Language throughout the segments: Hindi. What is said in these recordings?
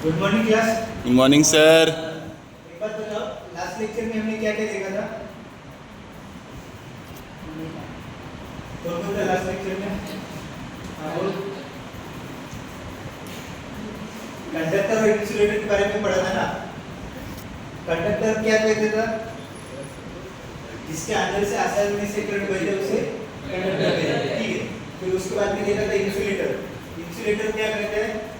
Good morning class. Good morning sir. एक बात बताओ, लास्ट लेक्चर में हमने क्या क्या देखा था? कौन था लास्ट लेक्चर में? हाँ बोल। कंडक्टर और इंसुलेटर के बारे में पढ़ा था ना। कंडक्टर क्या कहते था? जिसके अंदर से आसानी से करंट बहता है उसे कंडक्टर कहते हैं, ठीक है। फिर उसके बाद में देखा था इंसुलेटर। इंसुलेटर क्या कहते हैं?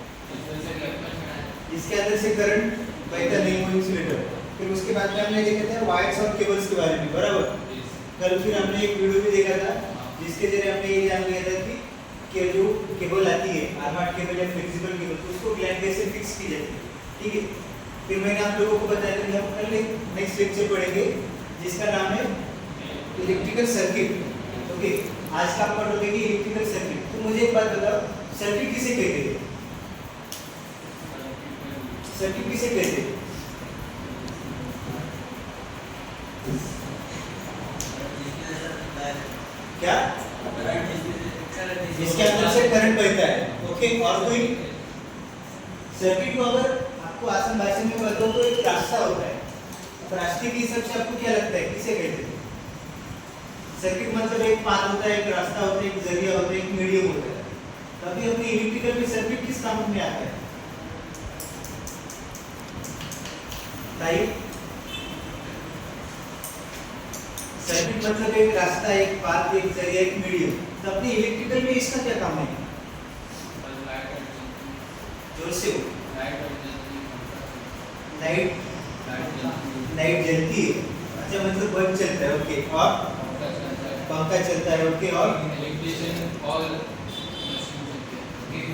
जिसके अंदर से करंट बहता नहीं वो इंसुलेटर। फिर उसके बाद में हमने देखा था वायर्स और केबल्स के बारे में, बराबर। कल फिर हमने एक वीडियो भी देखा था जिसके जरिए हमने ये जान लिया था कि जो केबल आती है आर्मार्ड केबल या फ्लेक्सिबल केबल उसको ग्लैंड से फिक्स की जाती है, ठीक है। फिर मैंने आप लोगों को बताया था कि हम कल एक नेक्स्ट लेक्चर पढ़ेंगे जिसका नाम है इलेक्ट्रिकल सर्किट। ओके, आज का पार्ट होगा इलेक्ट्रिकल सर्किट। तो मुझे एक बात बताओ, सर्किट किसे कहते हैं? सर्किट किसे कहते हैं? क्या? जिसके अंदर से करंट बहता है, ओके। और कोई सर्किट को अगर आपको आसान भाषा में बताओ तो एक रास्ता होता है। तो रास्ते के हिसाब से आपको क्या लगता है किसे कहते हैं? सर्किट मतलब एक पाथ होता है, एक रास्ता होता है, एक जरिया होता है, एक मीडियम होता है। तो अभी अपने इलेक्ट्रिकल में सर्किट किस काम में आता है? सर्किट मतलब एक रास्ता, एक पाथ, एक जरिया, एक मीडियम। तो अपने इलेक्ट्रिकल में इसका क्या काम है? जोर से हो। लाइट लाइट जलती है, अच्छा, मतलब बल्ब चलता है, ओके। और पंखा चलता है, ओके। और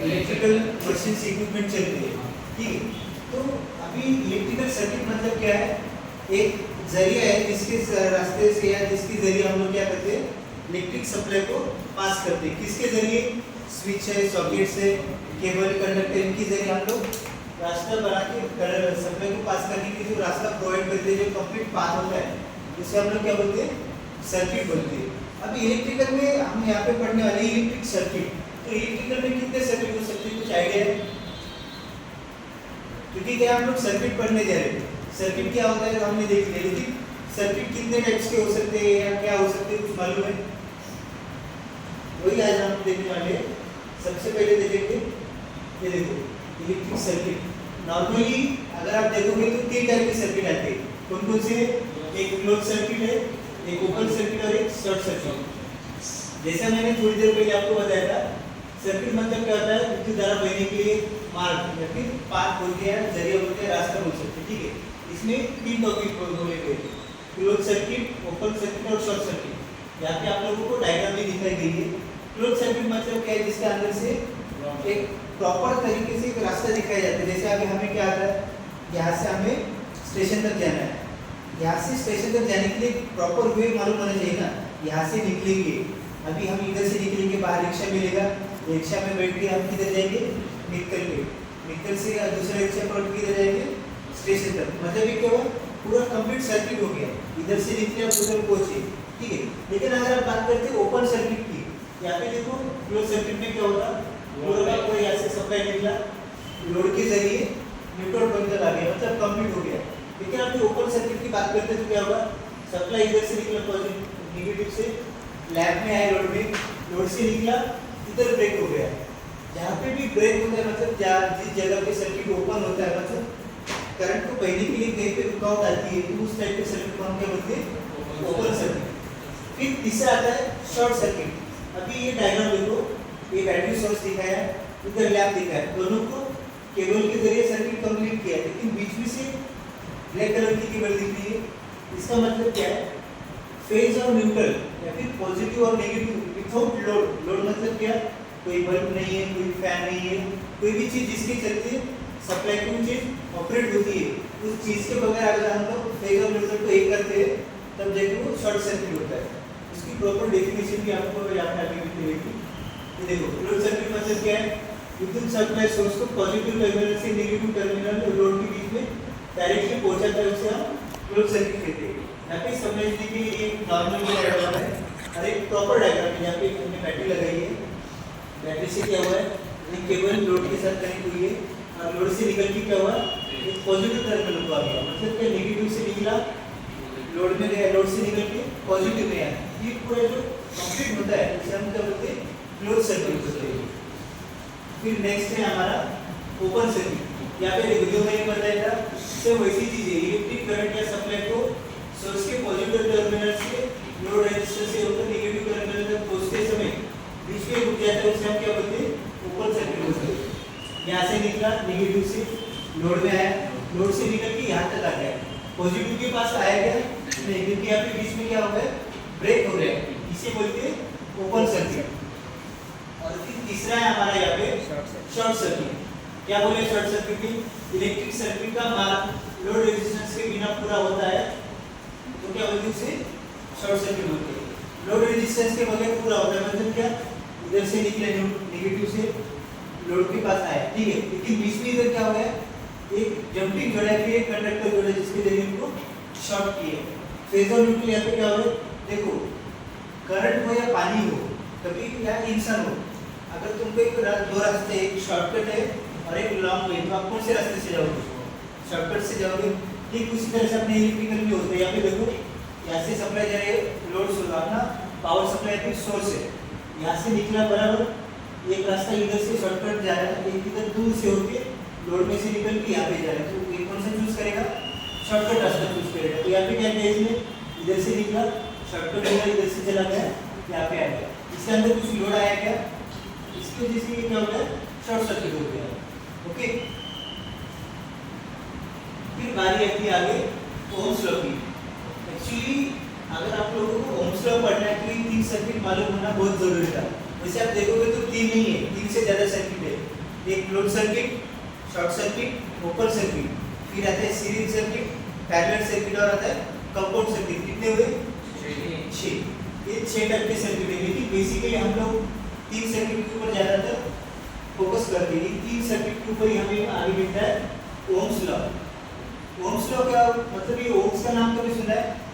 इलेक्ट्रिकल मशीन इक्विपमेंट चलते हैं, ठीक है। तो अभी इलेक्ट्रिकल सर्किट मतलब क्या है? एक जरिया है जिसके रास्ते से या जिसके जरिए हम लोग क्या करते हैं, इलेक्ट्रिक सप्लाई को पास करते हैं। किसके जरिए? स्विच है, सॉकेट है, केबल, कंडक्टर, इनके जरिए हम लोग रास्ता बना के सप्लाई को पास करने के लिए जो रास्ता प्रोवाइड करते हैं, जो कंप्लीट पाथ होता है, उसे हम लोग क्या बोलते हैं? सर्किट बोलते हैं। अभी इलेक्ट्रिकल में हम यहाँ पे पढ़ने वाले इलेक्ट्रिक सर्किट। तो इलेक्ट्रिकल में कितने सर्किट हो सकते हैं, कुछ आइडिया है? क्योंकि क्या हम लोग सर्किट पढ़ने जा रहे हैं, सर्किट क्या होता है तो हमने देख लिया, लेकिन सर्किट कितने टाइप्स के हो सकते हैं या क्या हो सकते हैं कुछ मालूम है? वही आज हम देखने वाले हैं। सबसे पहले देखेंगे, ये देखो इलेक्ट्रिक सर्किट। नॉर्मली अगर आप देखोगे तो तीन टाइप के सर्किट आते हैं। कौन कौन से? एक क्लोज सर्किट है, एक ओपन सर्किट और एक शॉर्ट सर्किट। जैसा मैंने थोड़ी देर पहले आपको बताया था, सर्किट मतलब क्या होता है? विद्युत धारा बहने के लिए मार्ग या फिर पाथ बोलते हैं, जरिया बोलते हैं, रास्ता बोल सकते हैं, ठीक है। इसमें तीन टॉपिक बोले गए थे, क्लोज सर्किट, ओपन सर्किट और शॉर्ट सर्किट। यहाँ पे आप लोगों को डायग्राम भी दिखाई गई है। क्लोज सर्किट मतलब क्या है? जिसके अंदर से एक प्रॉपर तरीके से एक रास्ता दिखाया जाता है। जैसे अभी हमें क्या आता है, यहाँ से हमें स्टेशन तक जाना है, यहाँ से स्टेशन तक जाने के लिए प्रॉपर वे मालूम होना चाहिए ना। यहाँ से निकलेंगे, अभी हम इधर से निकलेंगे, बाहर रिक्शा मिलेगा, रिक्शा में बैठ के हम किधर जाएंगे? निकल के, निकल से दूसरा रिक्शा पकड़ के किधर जाएंगे? स्टेशन तक। मतलब ये क्या हुआ? पूरा कंप्लीट सर्किट हो गया, इधर से निकले आप उधर पहुंचे, ठीक है। लेकिन अगर आप बात करते हैं ओपन सर्किट की, यहाँ पे देखो क्लोज सर्किट में क्या होगा? पूरा कोई ऐसे सप्लाई निकला, लोड के जरिए न्यूट्रल पॉइंट तक आ गया, मतलब कंप्लीट हो गया। लेकिन आप ओपन सर्किट की बात करते हैं तो क्या होगा? सप्लाई इधर से निकला पॉजिटिव नेगेटिव से, लैब में आया लोड में, लोड से निकला इधर ब्रेक हो गया। जहाँ पे भी ब्रेक होता है मतलब जिस जगह पे सर्किट ओपन होता है, मतलब करंट को बहने के लिए कहीं पे रुकावट आती है, तो उस टाइप के सर्किट को हम क्या बोलते हैं? Open circuit. फिर तीसरा आता है शॉर्ट सर्किट। अभी ये डायग्राम देखो, ये बैटरी सोर्स दिखाया है, इधर लैब दिखाया है, दोनों को केबल के जरिए सर्किट कंप्लीट किया है, लेकिन बीच में से ब्लैक कलर की केबल दिख रही है। इसका मतलब क्या है? फेज और न्यूट्रल या फिर पॉजिटिव और नेगेटिव विदाउट लोड। लोड मतलब क्या? कोई बल्ब नहीं है, कोई फैन नहीं है, कोई भी चीज जिसके चलते सप्लाई की चीज ऑपरेट होती है, उस चीज के बगैर अगर हम लोग फेज और न्यूट्रल को एक करते हैं तब जाके वो शॉर्ट सर्किट होता है। उसकी प्रॉपर डेफिनेशन भी आपको यहाँ पे आगे मिलेगी। ये देखो क्लोज सर्किट मतलब क्या है? विद्युत सप्लाई सोर्स को पॉजिटिव टर्मिनल से नेगेटिव टर्मिनल लोड के बीच में डायरेक्टली पहुंचाता है, उसे हम क्लोज सर्किट कहते हैं। यहाँ पे समझने के लिए एक नॉर्मल डायग्राम है और एक प्रॉपर डायग्राम है। यहाँ पे हमने बैटरी लगाई है, बैटरी से क्या हुआ है? एक केबल लोड के साथ कनेक्ट हुई है, और लोड से निकल के क्या हुआ, एक पॉजिटिव टर्मिनल को आ गया, मतलब क्या नेगेटिव से निकला लोड में गया, लोड से निकल के पॉजिटिव में आया। ये पूरा जो कंप्लीट होता है इसे हम क्या बोलते हैं, क्लोज सर्किट बोलते हैं। फिर नेक्स्ट है हमारा ओपन सर्किट। यहाँ पे देखो जो मैंने बताया था सेम वैसी चीज है, इलेक्ट्रिक करंट या सप्लाई को सोर्स के पॉजिटिव टर्मिनल से लोड रेजिस्टेंस से होकर नेगेटिव टर्मिनल तक पहुंचते समय बीच में रुक जाता है, उसे हम क्या बोलते हैं, ओपन सर्किट बोलते हैं। यहाँ से निकला नेगेटिव से लोड में आया, लोड से निकल के यहाँ तक आ गया, पॉजिटिव के पास आया क्या नहीं, क्योंकि यहाँ पे बीच में क्या हो गया, ब्रेक हो गया, इसे बोलते हैं ओपन सर्किट। और फिर तीसरा है हमारा यहाँ पे शॉर्ट सर्किट। क्या बोले शॉर्ट सर्किट में, इलेक्ट्रिक सर्किट का मार्ग लोड रेजिस्टेंस के बिना पूरा होता है तो क्या बोलते हैं, उसे शॉर्ट सर्किट बोलते हैं। लोड रेजिस्टेंस के बगैर पूरा होता है, मतलब क्या, इधर से निकले नेगेटिव से लोड के पास आया, ठीक है, लेकिन बीच में इधर क्या हो गया, एक जंपिंग जोड़ा है, एक कंडक्टर जोड़ा जिसके जरिए इनको शॉर्ट किए। फेजर न्यूट्रल यहाँ पे क्या हो, देखो करंट हो या पानी हो, कभी क्या इंसान हो, अगर तुमको एक दो रास्ते, एक शॉर्टकट है और एक लॉन्ग वे, तो आप कौन से रास्ते से जाओगे, शॉर्टकट से जाओगे। ठीक उसी तरह से अपने इलेक्ट्रिकल भी होते हैं, यहाँ पे देखो यहाँ से सप्लाई जा रही है, लोड सोर्स अपना पावर सप्लाई का सोर्स है, यहाँ से निकला बराबर, एक रास्ता इधर से शॉर्टकट जा रहा है, एक इधर दूर से होके लोड में से निकल के यहाँ पे जा रहा है, तो एक कौन सा चूज करेगा, शॉर्टकट रास्ता चूज करेगा। तो यहाँ पे क्या किया इसने, इधर से निकला शॉर्टकट होगा, इधर से चला गया यहाँ पे आ गया, इसके अंदर कुछ लोड आया क्या, इसकी वजह से क्या हो गया, शॉर्ट सर्किट हो गया। ओके, फिर बारी आती है आगे ओम्स लॉ की। एक्चुअली अगर आप लोगों को ओम्स लॉ पढ़ना है तो ये तीन सर्किट मालूम होना बहुत जरूरी था। वैसे आप देखोगे तो तीन नहीं है, तीन से ज्यादा सर्किट है, एक close circuit, short circuit, open circuit, फिर आता है सीरीज सर्किट, पैरेलल सर्किट और आता है कंपाउंड सर्किट। कितने हुए, 6। ये 6 टाइप के सर्किट है, लेकिन बेसिकली हम लोग तीन सर्किट के ऊपर ज्यादातर फोकस करते हैं। तीन सर्किट के ऊपर ही हमें आगे मिलता है ओम्स लॉ। ओम्स लॉ क्या मतलब, ये ओम्स का नाम कभी सुना है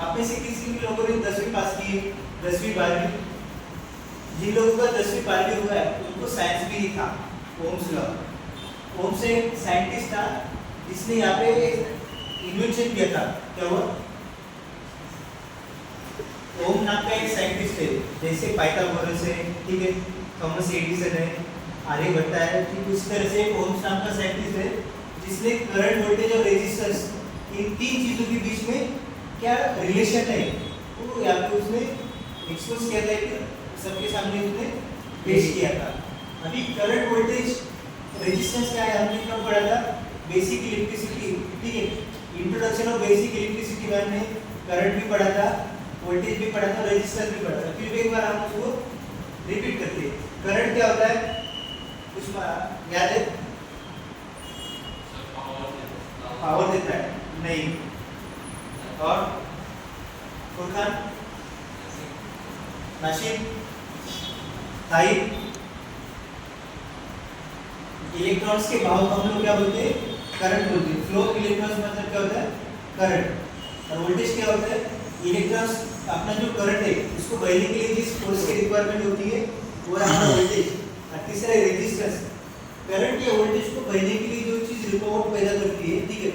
आप में से किसी भी लोगों ने 10वीं पास की, 10वीं 12वीं, जिन लोगों का 10वीं 12वीं हुआ है उनको साइंस भी था ओम्स लॉ। ओम्स एक साइंटिस्ट था जिसने यहाँ पे इन्वेंशन किया था। क्या हुआ, ओम नाम का एक साइंटिस्ट है, जैसे पाइथागोरस है, ठीक है, थॉमस एडिसन है, आर्यभट्ट है, ठीक उस तरह से ओम्स नाम का साइंटिस्ट है जिसने करंट, वोल्टेज और रेजिस्टेंस इन तीन चीजों के बीच में क्या रिलेशन है वो यहाँ पे उसने एक्सपोज किया था, सबके सामने उसने पेश किया था। अभी करंट, वोल्टेज, रेजिस्टेंस क्या है हमने कब पढ़ा था, बेसिक इलेक्ट्रिसिटी, ठीक है, introduction of basic electricity one में करंट भी पढ़ा था, वोल्टेज भी पढ़ा था, रेजिस्टेंस भी पढ़ा था। फिर एक बार हम उसको रिपीट करते हैं। करंट क्या होता है, कुछ याद है, पावर देता है, नहीं, और फुरकान, मशीन, टाइप, इलेक्ट्रॉन्स के भाव को हम लोग क्या बोलते हैं, करंट बोलते हैं। फ्लो ऑफ इलेक्ट्रॉन्स मतलब क्या होता है, करंट। और वोल्टेज क्या होता है, इलेक्ट्रॉन्स अपना जो करंट है उसको बहने के लिए जिस फोर्स की रिक्वायरमेंट होती है वो है हमारा वोल्टेज। और तीसरा है रेजिस्टेंस, करंट या वोल्टेज को बहने के लिए जो चीज रुकावट पैदा करती है, ठीक है,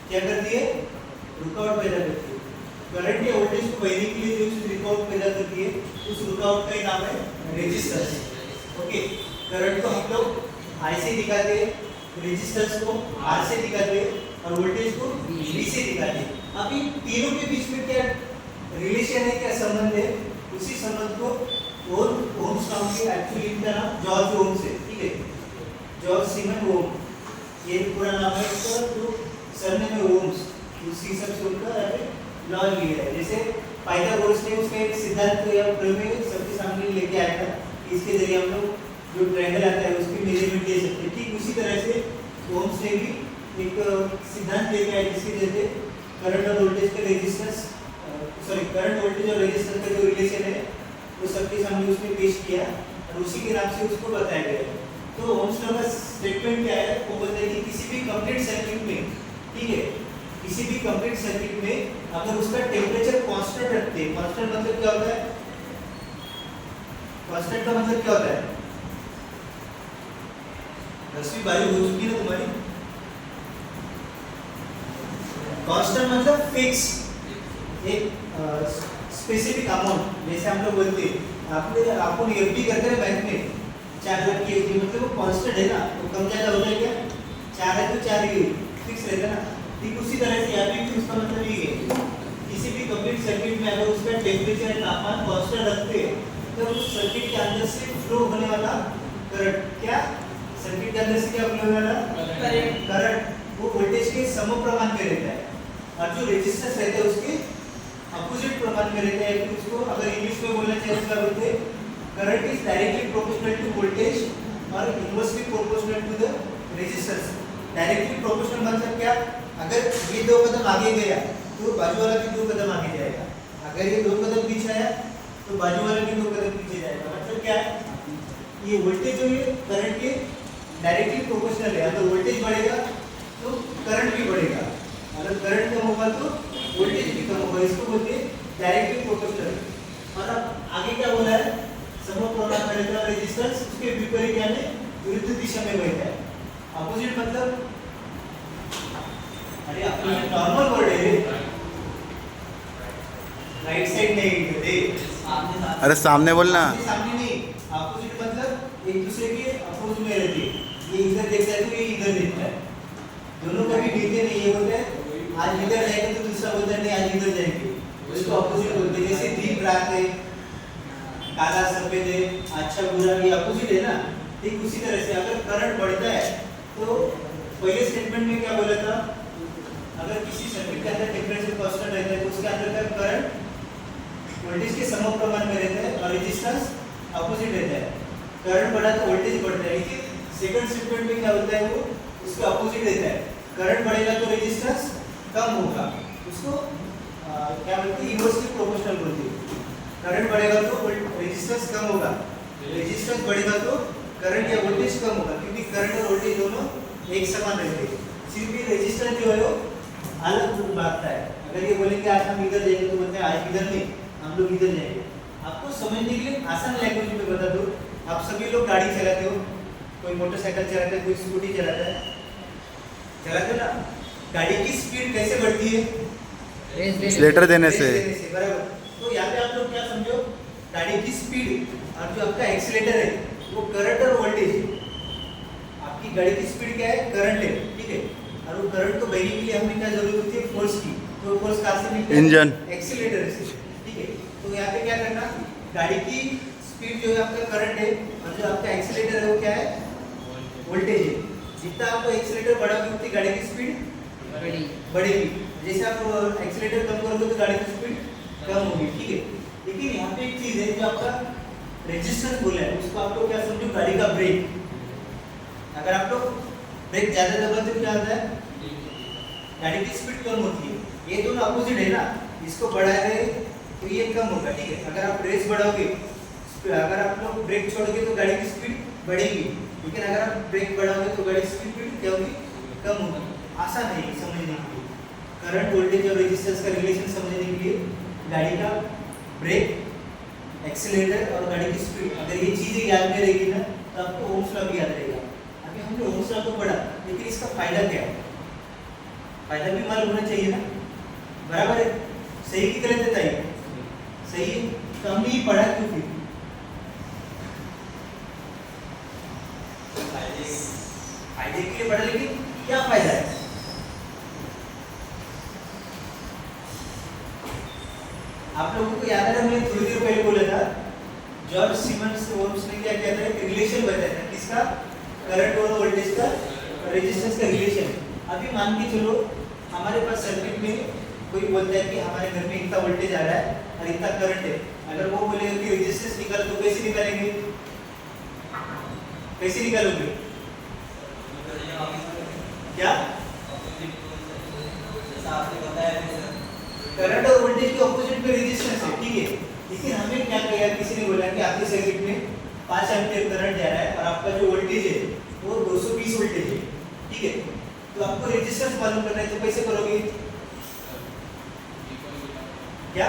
क्या करती है, रुकावट पैदा करती है। करंट या वोल्टेज को बहने के लिए जो चीज रुकावट पैदा करती है उस रुकावट का नाम है रेजिस्टेंस। ओके, करंट को हम लोग I से दिखाते हैं, रेजिस्टेंस को R से दिखाते हैं और वोल्टेज को V से दिखाते हैं। अभी तीनों के बीच में क्या रिलेशन है, क्या संबंध है, उसी संबंध को ओम्स लॉ के एक्चुअली इनका नाम जॉर्ज ओम्स है, ठीक है, जॉर्ज सीमन ओम, ये पूरा नाम है इसका, जो सरनेम है ओम्स, उसी हिसाब से उनका लॉ लिया है। जैसे पाइथागोरस ने उसका एक सिद्धांत या प्रमेय सबके सामने लेके आया था, इसके जरिए हम लोग जो ट्रायंगल आता है उसकी मेजरमेंट ले सकते हैं। ठीक उसी तरह से ओम्स ने भी एक सिद्धांत लेके आया जिसके जरिए करंट और वोल्टेज का रेजिस्टेंस, करंट, वोल्टेज और रेजिस्टेंस का जो रिलेशन है वो सबके सामने उसने पेश किया और उसी के नाम से उसको बताया गया। तो ओम्स लॉ का स्टेटमेंट क्या है, वो बोलता है कि किसी भी कंप्लीट सर्किट में, ठीक है, किसी भी कंप्लीट सर्किट में अगर उसका टेम्परेचर कांस्टेंट रखते हैं, कांस्टेंट मतलब क्या होता है, कांस्टेंट का मतलब क्या होता है, 10वीं 12वीं हो चुकी है ना तुम्हारी। कांस्टेंट मतलब फिक्स, एक स्पेसिफिक अमाउंट। जैसे हम लोग बोलते हैं आपको एफडी करते हैं बैंक में 4 लाख की एफडी, मतलब वो कांस्टेंट है ना, तो कम ज्यादा होता है क्या, 4 है तो 4 ही फिक्स रहता है ना। ठीक उसी तरह से यहाँ पे उसका मतलब ये है किसी भी कंप्लीट सर्किट में अगर उसका टेम्परेचर तापमान कांस्टेंट रखते हैं तो उस सर्किट के अंदर से फ्लो होने वाला करंट, क्या सर्किट के अंदर से क्या फ्लो होने वाला करंट, वो वोल्टेज के समप्रमाण में रहता है। और जो रेजिस्टेंस रहता है उसके अपोजिट प्रमाण में रहता है। फिर उसको अगर इंग्लिश में बोलना चाहिए तो क्या बोलते हैं, current is directly proportional to voltage और inversely proportional to the resistance. Directly proportional मतलब क्या, अगर ये 2 कदम आगे गया तो बाजू वाला भी 2 कदम आगे जाएगा, अगर ये 2 कदम पीछे आया तो बाजू वाला भी 2 कदम पीछे जाएगा। मतलब क्या है, ये वोल्टेज जो है करंट के डायरेक्टली प्रोपोर्शनल है। अगर वोल्टेज बढ़ेगा तो करंट भी बढ़ेगा, अगर करंट कम होगा तो वोल्टेज भी कम होगा। इसको बोलते हैं डायरेक्टली प्रोपोर्शनल। और अब आगे क्या बोला है, समप्रमाण में रहता है रेजिस्टेंस, उसके विपरीत यानी विरुद्ध दिशा में बहता है। अपोजिट मतलब अरे अपोजिट नॉर्मल वर्ड है, राइट साइड नहीं दे, अरे सामने बोलना, सामने नहीं। अपोजिट मतलब एक दूसरे के अपोज में रहते हैं, ये इधर देखता है तो ये इधर देखता है, दोनों कभी मिलते नहीं। ये बोलते हैं आज इधर जाएंगे तो दूसरा बोलता है नहीं आज इधर जाएंगे, उसको अपोजिट बोलते हैं। जैसे दिन रात है, काला सफेद है, अच्छा बुरा, ये अपोजिट है ना। ठीक उसी तरह से अगर करंट बढ़ता है तो पहले स्टेटमेंट में क्या बोला था, अगर किसी सर्किट के अंदर टेम्परेचर कांस्टेंट रहता है तो उसके अंदर का करंट वोल्टेज के समप्रमाण में रहता है और रेजिस्टेंस अपोजिट रहता है। करंट बढ़ा तो वोल्टेज बढ़ता है, लेकिन सेकंड स्टेटमेंट में क्या होता है, वो उसके अपोजिट रहता है। करंट बढ़ेगा तो रेजिस्टेंस कम होगा, उसको क्या बोलते हैं, इनवर्सली प्रोपोर्शनल बोलते हैं। करंट बढ़ेगा तो रेजिस्टेंस कम होगा, रेजिस्टेंस बढ़ेगा तो करंट या वोल्टेज कम होगा, क्योंकि करंट और वोल्टेज दोनों एक समान रहते हैं। सिर्फ ये रेजिस्टेंस जो है वो अलग बात है। अगर ये बोलेंगे आज हम इधर जाएंगे तो बोलते हैं आज इधर नहीं, हम लोग इधर जाएंगे। आपको समझने के लिए आसान लैंग्वेज में बता दूं, आप सभी लोग गाड़ी चलाते हो, कोई मोटरसाइकिल चलाता है, कोई स्कूटी चलाता है, चलाते हो ना। गाड़ी की स्पीड कैसे बढ़ती है, एक्सीलेटर देने से। बराबर। तो यहाँ पे आप लोग क्या समझो, गाड़ी की स्पीड और जो आपका एक्सीलेटर है वो करंट और वोल्टेज है। आपकी गाड़ी की स्पीड क्या है, करंट है, ठीक है। और वो करंट को बहने के लिए हमें क्या जरूरत होती है, फोर्स की। तो फोर्स कहाँ से मिलता है, इंजन, एक्सीलेटर से, ठीक है। तो यहाँ पे क्या करना, गाड़ी की स्पीड जो है आपका करंट है और जो आपका एक्सीलेटर है वो क्या है, वोल्टेज है। जितना आप एक्सीलेटर बढ़ाओगे उतनी गाड़ी की स्पीड बढ़ेगी। जैसे आप एक्सीलेटर कम करोगे तो गाड़ी की स्पीड कम होगी, ठीक है। लेकिन यहाँ पे एक चीज है जो आपका रेजिस्टेंस बोला है, उसको आप लोग क्या समझो, गाड़ी का ब्रेक। अगर आप लोग ब्रेक ज्यादा दबाते तो क्या होता है, गाड़ी की स्पीड कम होती है। ये दोनों अपोजिट है ना, इसको बढ़ा रहे तो ये कम होगा, ठीक है। अगर आप रेस बढ़ाओगे, अगर आप लोग ब्रेक छोड़ोगे तो गाड़ी की स्पीड बढ़ेगी, लेकिन अगर आप ब्रेक बढ़ाओगे तो गाड़ी की स्पीड क्या होगी, कम होगी। आसान है ये समझने के लिए, करंट वोल्टेज और रेजिस्टेंस का रिलेशन समझने के लिए गाड़ी का ब्रेक, एक्सीलेटर और गाड़ी की स्पीड, अगर ये चीजें याद में रहेगी ना तो आपको ओम्स लॉ भी याद रहेगा। अभी हमने ओम्स लॉ तो पढ़ा, लेकिन इसका फायदा क्या है, फायदा भी मालूम होना चाहिए ना, बराबर है। सही की गलत बताइए, सही है तो हमने ये पढ़ा क्यों फिर, फायदे के लिए पढ़ा, लेकिन क्या फायदा है। आप लोगों को याद है, हमने थोड़ी देर पहले बोला था, जॉर्ज सीमंस ओम्स ने क्या किया था, एक रिलेशन बताया था, किसका, करंट और वोल्टेज का, रेजिस्टेंस का रिलेशन। अभी मान के चलो हमारे पास सर्किट में कोई बोलता है कि हमारे घर में इतना वोल्टेज आ रहा है और इतना करंट है। अगर वो बोलेगा कि रेजिस्टेंस निकाल तो कैसे निकालेंगे, कैसे निकालोगे, क्या करंट और वोल्टेज के ऑपोजिट में रेजिस्टेंस है, ठीक है। लेकिन हमें क्या किया, किसी ने बोला कि आपके सर्किट में 5 एम्पीयर करंट जा रहा है और आपका जो वोल्टेज है वो 220 वोल्टेज है, ठीक है। तो आपको रेजिस्टेंस मालूम करना है तो कैसे करोगे, क्या,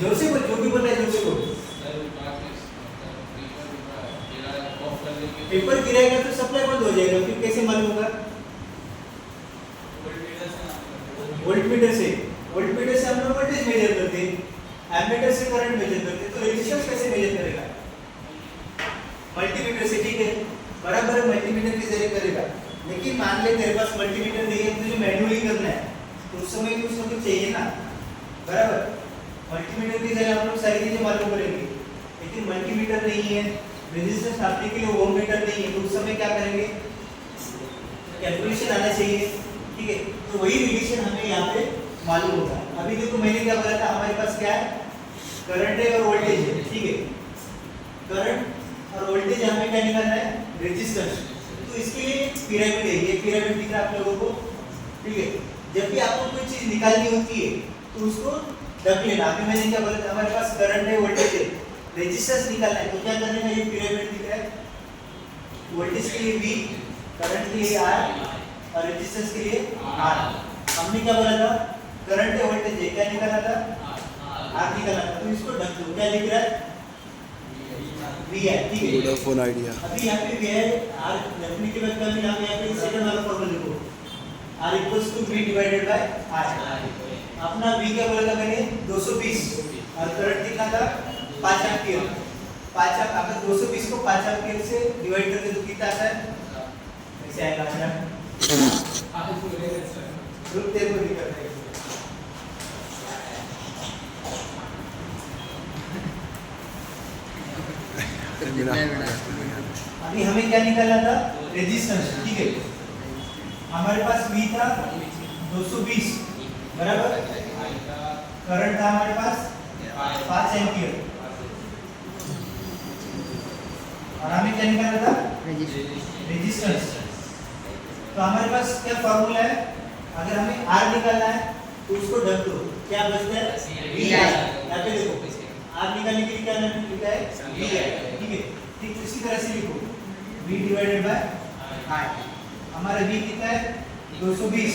जोर से बोल, जो भी बोल रहा है जोर से बोल। पेपर गिराएगा तो सप्लाई सर्किट कैसे मालूम होगा? वोल्टमीटर से हम लोग वोल्टेज मेजर करते हैं, एमीटर से करंट मेजर करते हैं, तो रेजिस्टेंस कैसे मेजर करेगा? मल्टीमीटर से, ठीक है, बराबर मल्टीमीटर के जरिए करेगा। लेकिन मान ले तेरे पास मल्टीमीटर नहीं है, तुझे मैन्युअली करना है, तो उस समय कुछ ना कुछ चाहिए ना, बराबर। मल्टीमीटर के जरिए हम लोग सारी चीजें मालूम करेंगे, लेकिन मल्टीमीटर नहीं है, रेजिस्टेंस नापने के लिए ओम मीटर नहीं है, तो उस समय क्या करेंगे? कैलकुलेशन आना चाहिए, ठीक है। तो वही रिलेशन हमें यहाँ पे मालूम होगा। अभी देखो मैंने क्या बोला था, हमारे पास क्या है? करंट है और वोल्टेज है, ठीक है। करंट और वोल्टेज हमें क्या निकालना है? रेजिस्टेंस। तो इसके लिए पिरामिड है, ये पिरामिड दिख रहा है आप लोगों को, ठीक है। जब भी आपको कोई चीज निकालनी होती है तो उसको ढक लेना। अभी मैंने क्या बोला था, हमारे पास करंट है, वोल्टेज है, रेजिस्टेंस निकालना है, तो क्या करने का? ये पिरामिड दिख रहा है, वोल्टेज के लिए V, करंट के लिए R और रेजिस्टेंस के लिए R। हमने क्या बोला था? करंट है, वोल्टेज है, क्या निकालना था? R निकालना था, तो इसको ढक दो। क्या दिख रहा है? V है, ठीक है। Vodafone idea. अभी यहाँ पे V है, R रखने के बाद कभी यहाँ पे सेकंड वाला फॉर्मूला लिखो, R equals to V divided by I। अपना V क्या बोला था मैंने? 220 और करंट कितना था? 5 एम्पीयर। 5 अगर 220 को 5 एम्पीयर से डिवाइड करके तो कितना आता है? ऐसे आएगा ना, रुक तेरे को दिक्कत है। अभी हमें क्या निकालना था? रेजिस्टेंस, ठीक है। हमारे पास V था 220, बराबर। करंट था हमारे पास 5 एम्पीयर और हमें क्या निकालना था? रेजिस्टेंस। तो हमारे पास क्या फॉर्मूला है? अगर हमें R निकालना है तो उसको ढक दो, क्या बचता है? VI। यहाँ पे देखो, R निकालने के लिए क्या लिखा है? VI, ठीक है। ठीक उसी तरह से लिखो, V डिवाइडेड बाय I। हमारा V कितना है? 220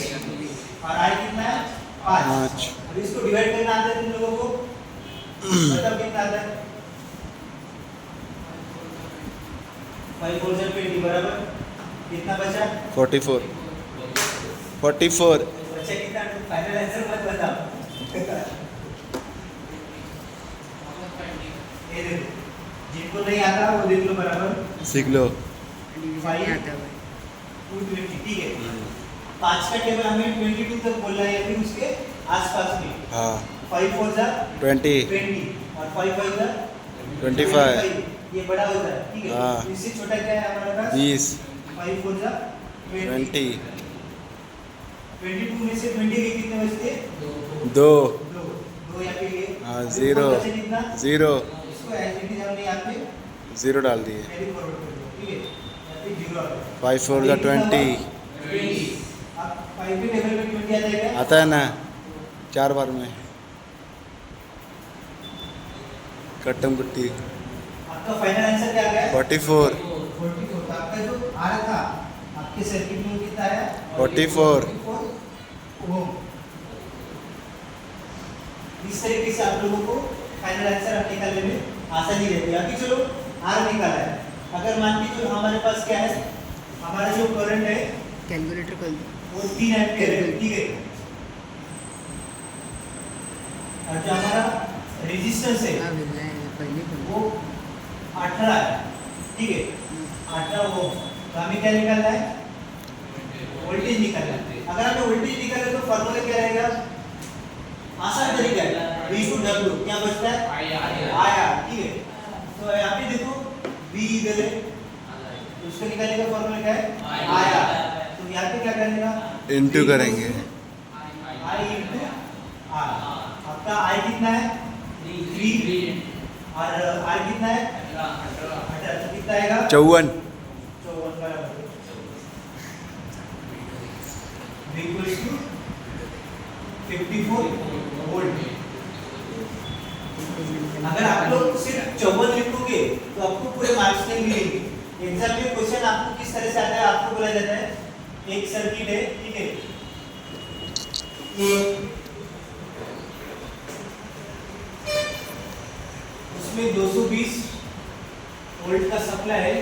और I कितना है? 5। अब इसको डिवाइड करना आता है तुम लोगों को? मतलब कितना आता है? 5 4 जा 20, बराबर। कितना बचा? 44। बचा कितना? फाइनल आंसर मत बताओ। ये देखो, जिनको नहीं आता वो देख लो, बराबर सीख लो। 5 220, ठीक है। 5 का टेबल हमें 22 तक बोलना है या फिर उसके आसपास में। हाँ 5 4 जा 20 और 5 5 जा 25। ये बड़ा होता है, ठीक है। हाँ। इससे छोटा क्या है हमारे पास? 20 5 4 जा 20 22 में से 20 के कितने बचते? 2 दो या फिर ये? हाँ अभी 0 बचे कितना? 0 इसको एज इट इज हमने यहाँ पे 0 डाल दिए। कैरी फॉरवर्ड कर दो, ठीक है। यहाँ पे 0 आ गया। 5 4 जा 20 20। अब 5 के टेबल में 20 आ जाएगा। आता है ना 4 बार में कट्टम कुट्टी। आपका फाइनल आंसर क्या आ गया? 44 44। तो आपका जो आ रहा था आपके सर्किट में कितना आया? 44 ओम। इस तरीके से आप लोगों को फाइनल आंसर निकालने में आसानी रहती है। अभी चलो R निकाला है, अगर मान के जो हमारे पास क्या है, हमारा जो करंट है कैलकुलेटर खोल दो। वो 3 एम्पीयर है, ठीक है। और जो हमारा रेजिस्टेंस है हाँ मिल रहा है पहले खोल दो। वो 18 है, ठीक है। 18 ओम। तो हमें क्या निकालना है? वोल्टेज निकालना है। अगर हमें वोल्टेज निकालना है तो फॉर्मूला क्या रहेगा? आसान तरीका है, V को W, क्या बचता है? आया, ठीक है। तो यहाँ पे देखो V इधर है, तो उसको निकालने का फॉर्मूला क्या है? आया। तो यहाँ पे क्या करने का? इंटू करेंगे। I into R। आपका I कितना है? 3 और R कितना है? 18। तो कितना आएगा? 54 54 बराबर इक्वल्स टू 54 वोल्ट। अगर आप लोग सिर्फ 54 लिखोगे तो आपको पूरे मार्क्स नहीं मिलेंगे। एग्जाम में क्वेश्चन आपको किस तरह से आता है? आपको बोला जाता है एक सर्किट है, ठीक है, उसमें 220 वोल्ट का सप्लाई है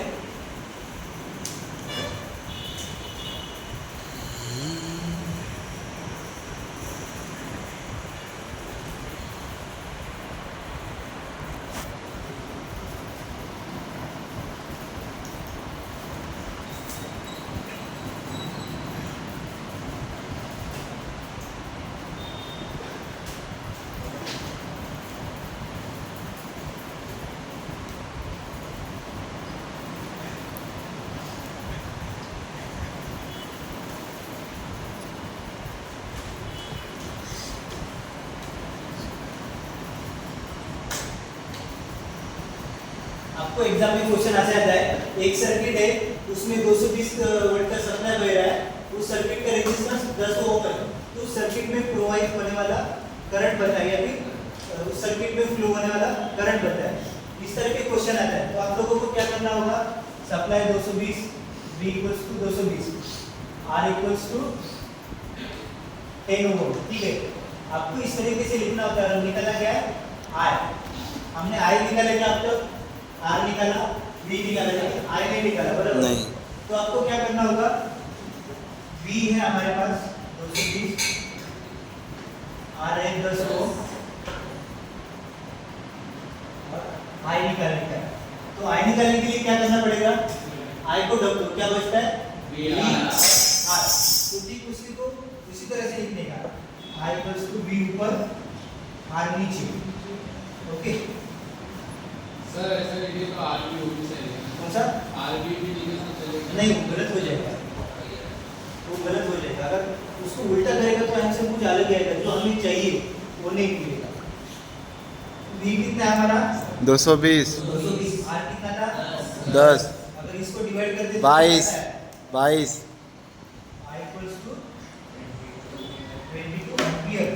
आपको एग्जाम में क्वेश्चन आ जाता है, एक सर्किट है उसमें 220 वोल्ट का सप्लाई बह रहा है, उस सर्किट का रेजिस्टेंस 10 ओम है, तो उस सर्किट में प्रोवाइड होने वाला करंट बताइए, अभी उस सर्किट में फ्लो होने वाला करंट बताइए। इस तरह के क्वेश्चन आता है तो आप लोगों को क्या करना होगा, supply 220, V equals to 220, R equals to 10 ohm, ठीक है। आपको इस तरीके से लिखना होता है, निकाला क्या है I, हमने I निकाला क्या, आप लोग R निकाला, V निकाला, लेकिन I नहीं निकाला, बराबर नहीं। तो आपको क्या करना होगा, V है हमारे पास 220, R है 10 ओम, I निकालने का है। तो I निकालने के लिए क्या करना पड़ेगा, I को डब्ल्यू क्या बचता है R, तो ठीक उसी को उसी तरह से लिखने का, I इक्वल्स टू V ऊपर R नीचे, ओके। सर ऐसा लिखे तो आरबी होगी सही है। कौन सा आरबी भी लिखे तो चलेगा नहीं, वो गलत हो जाएगा, वो गलत हो जाएगा। अगर उसको उल्टा करेगा तो आंसर कुछ अलग आएगा, जो हमें चाहिए वो नहीं मिलेगा। V कितना है हमारा 220 220, R कितना था 10 अगर इसको डिवाइड कर दे तो 22 कितना है? 22 I equals to 22 एम्पियर।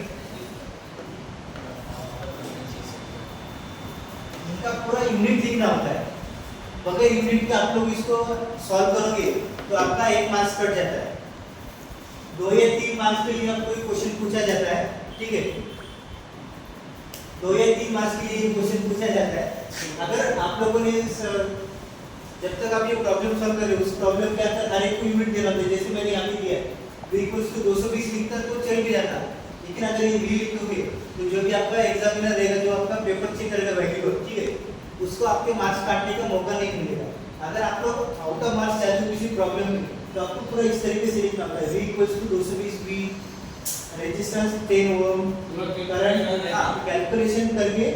इनका पूरा यूनिट लिखना होता है, बगैर यूनिट के आप लोग इसको सॉल्व करोगे तो आपका 1 मार्क्स कट जाता है। 2 या 3 मार्क्स के लिए आपको एक क्वेश्चन पूछा जाता है, ठीक है, 2 या 3 मार्क्स के लिए क्वेश्चन पूछा जाता है। अगर आप लोगों ने जब तक आप ये प्रॉब्लम सॉल्व कर रहे हो, उस प्रॉब्लम के अंदर हर एक को यूनिट देना होता है, जैसे मैंने यहाँ पे दिया है V इक्वल्स टू 220 लिखता तो चल भी जाता, लेकिन अगर ये V लिखोगे तो जो भी आपका एग्जामिनर रहेगा, जो आपका पेपर चेक करेगा वैल्यू, ठीक है, उसको आपके मार्क्स काटने का मौका नहीं मिलेगा। अगर आप लोग आउट ऑफ मार्क्स चाहते हो किसी प्रॉब्लम में तो आपको पूरा इस तरीके से लिखना होता है, V equals to 220, V resistance 10 ohm, current, हाँ कैलकुलेशन करके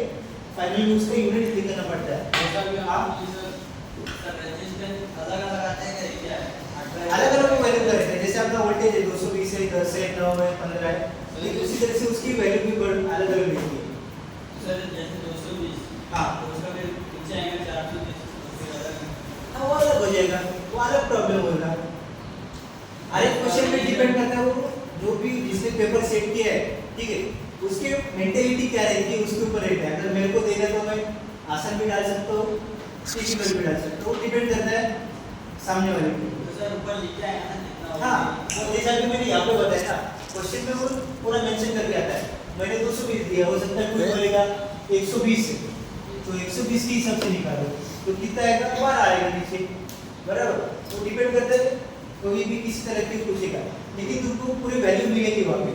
फाइनली उसका यूनिट लिखना पड़ता है। ऐसा भी आप अलग अलग वैल्यू करेंगे, जैसे अपना वोल्टेज है 220 है, 10 है, 9 है, 15 है, लेकिन उसी तरह से उसकी वैल्यू भी अलग अलग लिखी है। सर जैसे 220 हाँ तो उसका फिर नीचे आएगा 430 फिर अलग हाँ, वो अलग हो जाएगा, वो अलग प्रॉब्लम होगा। हर एक क्वेश्चन पे डिपेंड करता है, वो जो भी जिसने पेपर सेट किया है, ठीक है, उसके मेंटेलिटी क्या रहती है उसके ऊपर रहता है। अगर मेरे को देगा तो मैं आसान भी डाल सकता हूँ, डिफिकल्ट भी डाल सकता हूँ, वो डिपेंड करता है सामने वाले पे। तो सर ऊपर लिख के आएगा ना कितना हाँ, वो जैसा कि मैंने यहाँ पे बताया ना, क्वेश्चन में वो पूरा मेंशन करके आता है। मैंने 220 दिया, हो सकता है कोई बोलेगा 120 है, तो 120 के हिसाब से निकालो तो कितना आएगा, 12 आएगा नीचे, बराबर। वो डिपेंड करता है, कोई भी किसी तरह की पूछेगा, लेकिन तुमको पूरी वैल्यू मिलेगी वहाँ पे।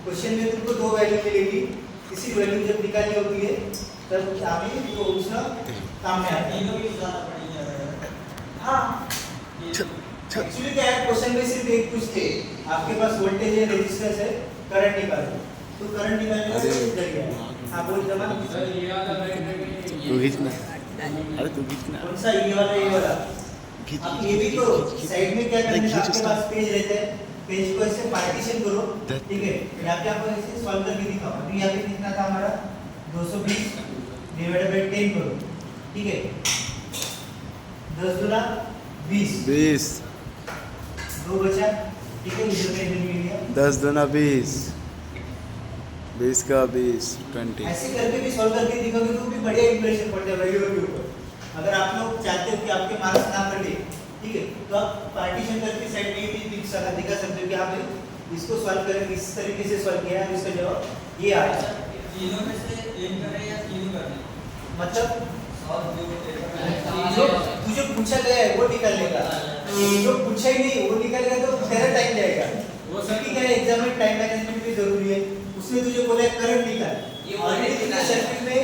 क्वेश्चन में तुमको 2 वैल्यू मिलेगी, किसी वैल्यू जब निकालनी होती है तब आगे तो उसका काम में आता है। तीनों की ज़्यादा पड़ेगी। हाँ, एक्चुअली क्या है, क्वेश्चन में सिर्फ एक पूछते आपके पास वोल्टेज है, रेजिस्टेंस है, करंट निकालो, तो करंट निकालने का जरिया है। हाँ बोल जमा, सर ये वाला बैंक तू खींचना, अरे तू खींचना, कौन सा ये वाला, ये वाला खींच आप ये भी करो। साइड में क्या करना है, आपके पास पेज रहता है, पेज को ऐसे पार्टीशन करो, ठीक है। यहाँ पे आपको ऐसे सॉल्व करके दिखाओ। अभी यहाँ पे कितना था हमारा 220 डिवाइडेड बाय 10 करो, ठीक है, 10 गुना 20 20 2 बचा, ठीक है, इधर पे इधर मिल गया। 10 दूना 20 20 का 20 20 ऐसे करके भी सॉल्व करके दिखाओगे तो भी बढ़िया इंप्रेशन पड़ता है वैल्यू के ऊपर। अगर आप लोग चाहते हो कि आपके मार्क्स ना कटे, ठीक है, तो आप पार्टीशन करके साइड में भी दिखा सकते हो कि आप इसको सॉल्व करें, इस तरीके से सॉल्व किया है, इसका जवाब ये आया। तीनों में से एक करें या तीनों करें? मतलब और जो जो तुझे पूछा गया है वो निकालने का, जो पूछा ही नहीं वो निकालेगा तो तेरा टाइम जाएगा। वो सर क्या है, एग्जाम में टाइम मैनेजमेंट भी जरूरी है। उसने तुझे बोला है करंट निकाल, ये ऑलरेडी तुमने सर्किट में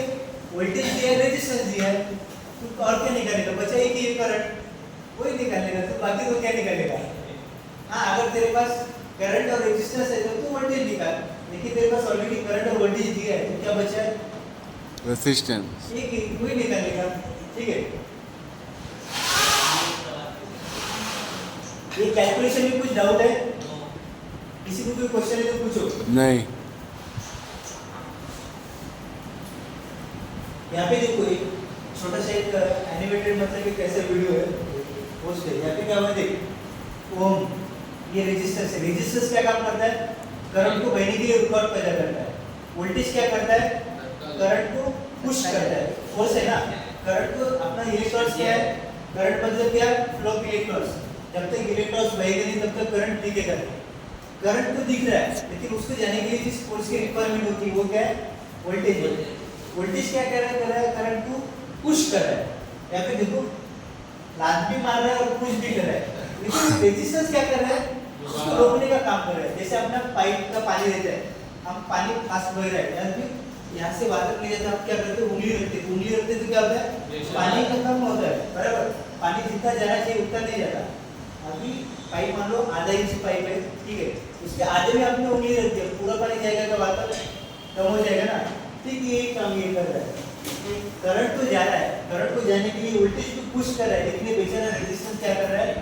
वोल्टेज दिया है, रेजिस्टेंस दिया है, तो और क्या निकालेगा, बचा ही कि ये करंट, वही निकालेगा, तो बाकी तो क्या निकालेगा। हाँ, अगर तेरे पास करंट और रेजिस्टेंस है तो तू वोल्टेज निकाल, लेकिन तेरे पास ऑलरेडी करंट और वोल्टेज दिया है, तो क्या बचा है, रेसिस्टेंस ये वही निकालेगा, ठीक है। ये कैलकुलेशन में कुछ डाउट है, किसी को कोई क्वेश्चन है तो पूछो। नहीं यहाँ पे देखो, एक छोटा सा एक एनिमेटेड मतलब एक ऐसा वीडियो है पोस्ट है, यहाँ पे क्या हुआ देख, ओम ये रेजिस्टेंस है, रेजिस्टेंस क्या काम करता है, करंट को बहने के लिए रुकावट पैदा करता है। वोल्टेज क्या करता है, करंट को पुश करता है, फोर्स है ना, करंट को अपना इलेक्ट्रॉन्स क्या है, करंट मतलब क्या, फ्लो ऑफ इलेक्ट्रॉन्स, जब तक इलेक्ट्रॉन्स बहेगा नहीं तब तक करंट दिखेगा। करंट तो दिख रहा है लेकिन उसको जाने के लिए जिस फोर्स की रिक्वायरमेंट होती है वो क्या है, वोल्टेज है। वोल्टेज क्या कर रहा है, करंट को पुश कर रहा है, यहाँ पे देखो लात भी मार रहा है और पुश भी कर रहा है, लेकिन रेजिस्टेंस क्या कर रहा है, उसको रोकने का काम कर रहा है। जैसे अपना पाइप का पानी रहता है, हम पानी फास्ट बह रहा है, यहाँ पे यहाँ से वाटर ले जाते हैं, आप क्या करते हो, उंगली रखते हैं, उंगली रखते तो क्या होता है, पानी का कम होता है, बराबर, पानी जितना जाना चाहिए उतना नहीं जाता। अभी पाइप मान लो आधा इंच पाइप है, ठीक है, उसके आधे में आपने उंगली रख दिया, पूरा पानी जाएगा तो वाटर कम हो जाएगा ना, ठीक ये काम ये कर रहा है। करंट तो जा रहा है, करंट को जाने के लिए वोल्टेज को पुश कर रहा है, लेकिन ये बेचारा रेजिस्टेंस क्या कर रहा है,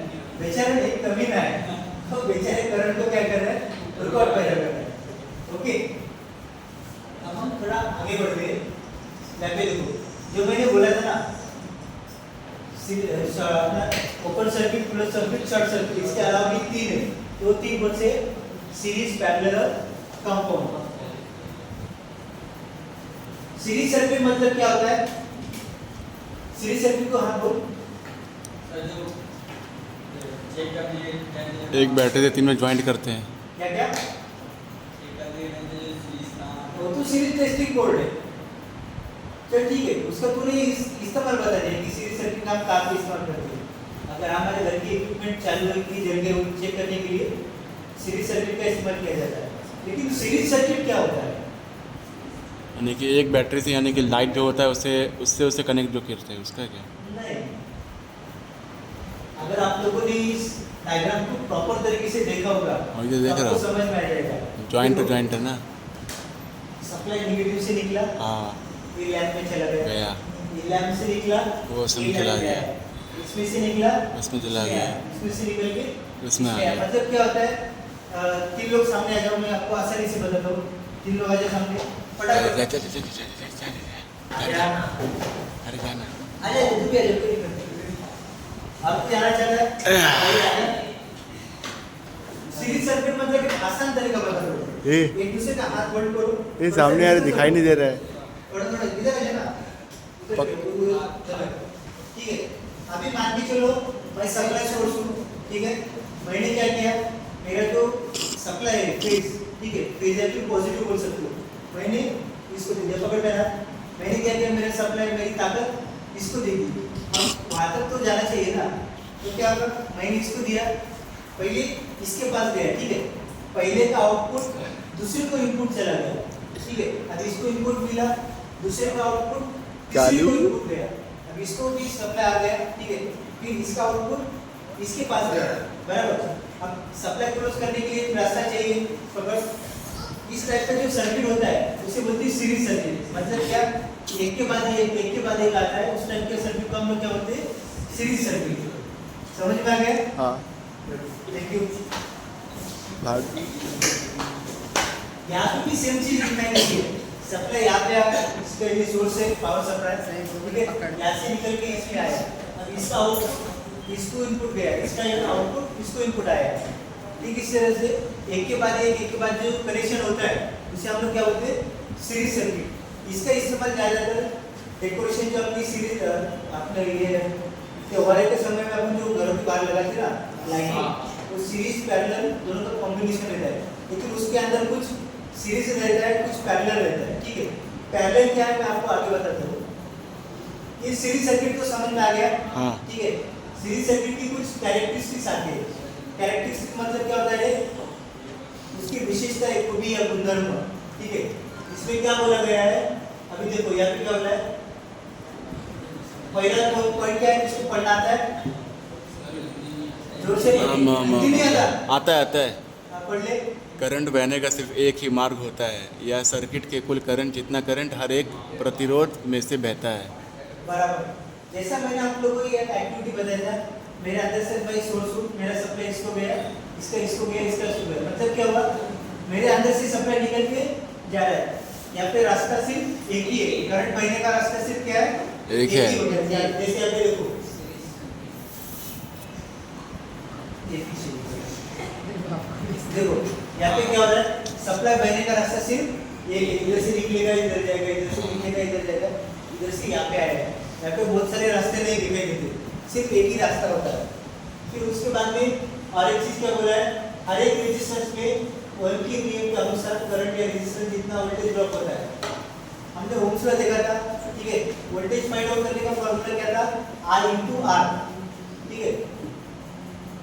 बेचारा एक कमी ना है, तो बेचारे करंट को क्या कर रहा है, रुकावट पैदा कर रहा है। ओके, अब हम थोड़ा आगे बढ़ते हैं। यहाँ पे देखो जो मैंने बोला था ना, open circuit, close circuit, short circuit, इसके अलावा भी तीन है, तो तीन कौन से, सीरीज, पैरेलल और कंपाउंड। सीरीज सर्किट मतलब क्या होता है, सीरीज सर्किट को हम बोल चेक करने एक बैटरी से तीन में ज्वाइंट करते हैं। क्या क्या, चेक करने सीरीज ना वो तो सीरीज टेस्टिंग बोर्ड है, चल ठीक है, उसका तूने इस्तेमाल बता दिया कि सीरीज सर्किट का हम कहाँ पे इस्तेमाल करते हैं। अगर हमारे घर की इक्विपमेंट चालू है कि जल गए वो चेक करने के लिए सीरीज सर्किट का इस्तेमाल किया जाता है, लेकिन सीरीज सर्किट क्या होता है, यानी कि एक बैटरी से, यानी कि लाइट जो होता है उससे कनेक्ट जो करते हैं, उसका क्या? नहीं, अगर आप लोगों ने इस डायग्राम को प्रॉपर तरीके से देखा होगा और ये देख तो रहा आपको हूँ। समझ में आ जाएगा। ज्वाइंट टू ज्वाइंट है ना। सप्लाई नेगेटिव से निकला, हाँ ये लैंप में चला गया, गया, ये लैंप से निकला, वो उसमें ये चला लैंप गया, इसमें से निकला, उसमें चला गया, इसमें से निकल के उसमें आ इसमें आया। गया। मतलब क्या होता है, तीन लोग सामने आ जाओ, मैं आपको आसानी से बताता हूँ, तीन लोग आ जाओ सामने, फटाफट अरे जाना, आ जाओ, तू भी आ जाओ, कोई दिक्कत नहीं। आपको जाना चाहता है, सीरीज सर्किट मतलब एक आसान तरीका बता दो, ए। एक दूसरे का हाथ बंद करो, ये सामने यार दिखाई नहीं दे रहा है। थोड़ा थोड़ा इधर आ जाना, ठीक है। अभी मान के चलो मैं सप्लाई सोर्स हूँ, ठीक है, मैंने क्या किया, मेरा जो सप्लाई है फेज, ठीक है, फेज है फिर पॉजिटिव बोल सकते हो, मैंने इसको दे दिया, पकड़ लेना, मैंने क्या किया, मेरा सप्लाई, मेरी ताकत इसको दे दी, अब वहाँ तक तो जाना चाहिए ना, तो क्या कर, मैंने इसको दिया, पहले इसके पास गया, ठीक है, पहले का आउटपुट दूसरे को इनपुट चला गया, ठीक है, अब इसको इनपुट मिला, दूसरे का आउटपुट तीसरे को इनपुट गया, अब इसको भी सप्लाई आ गया, ठीक है, फिर इसका आउटपुट इसके पास गया, बराबर। अब सप्लाई क्लोज करने के लिए एक रास्ता चाहिए, पकड़, इस टाइप का जो सर्किट होता है उसे बोलते हैं सीरीज सर्किट, मतलब क्या, एक के बाद एक आता है, उस टाइप के सर्किट को हम लोग क्या बोलते हैं, सीरीज सर्किट। समझ में आ गया? हाँ थैंक यू। भाग यहाँ पे भी सेम चीज दिखाई देती है, सप्लाई यहाँ पे आया, इसका ये सोर्स है पावर सप्लाई, ठीक है, यहाँ से निकल के इसमें आया, अब इसका आउटपुट इसको इनपुट गया, इसका आउटपुट इसको इनपुट आया, ठीक, इस तरह से एक के बाद जो कनेक्शन होता है उसे हम लोग क्या बोलते हैं, सीरीज सर्किट। इसका इस्तेमाल ज़्यादातर डेकोरेशन जो अपनी सीरीज अपने ये त्योहार के समय में अपन जो घरों के बाहर लगाते ना लाइटिंग, वो सीरीज पैरेलल दोनों का कॉम्बिनेशन रहता है, लेकिन उसके अंदर कुछ सीरीज रहता है, कुछ पैरेलल रहता है, ठीक है। पैरेलल क्या है मैं आपको आगे बताता हूँ। ये सीरीज सर्किट तो समझ में आ गया, हाँ। ठीक है। सीरीज सर्किट की कुछ कैरेक्टरिस्टिक्स आती है। कैरेक्टरिस्टिक मतलब क्या होता है, उसकी विशेषता एक खूबी या गुणधर्म, ठीक है। इसमें क्या बोला गया है, अभी देखो यहाँ पे क्या बोला है, पहला पॉइंट क्या है, इसको पढ़ना आता है, जोर से नहीं आता है। पढ़ ले। करंट बहने का सिर्फ एक ही मार्ग होता है, यह सर्किट के कुल करंट जितना करंट हर एक प्रतिरोध में से बहता है। बराबर, जैसा मैंने आप लोगों को ये एक्टिविटी बताया था, मेरे अंदर से भाई सोर्स हूँ, मेरा सप्लाई इसको गया, इसका इसको गया, इसका इसको गया, मतलब क्या हुआ, मेरे अंदर से सप्लाई निकल के जा रहा है। यहाँ पे रास्ता सिर्फ एक ही है, करंट बहने का रास्ता सिर्फ क्या है, एक है। ही होता है। जैसे आप देखो देखो यहाँ पे क्या हो रहा है, सप्लाई बहने का रास्ता सिर्फ ये इधर से निकलेगा, इधर जाएगा, इधर से निकलेगा, इधर जाएगा, इधर से यहाँ पे आएगा। यहाँ पे बहुत सारे रास्ते नहीं दिखाई देते, सिर्फ एक ही रास्ता होता है। फिर उसके बाद में और एक चीज क्या बोला है, हर एक रेजिस्टेंस में ओम के नियम के अनुसार करंट या रेजिस्टेंस जितना वोल्टेज ड्रॉप होता है। हमने ओम्स लॉ देखा था, ठीक है। वोल्टेज फाइंड आउट करने का फॉर्मूला क्या था, I into R, ठीक है।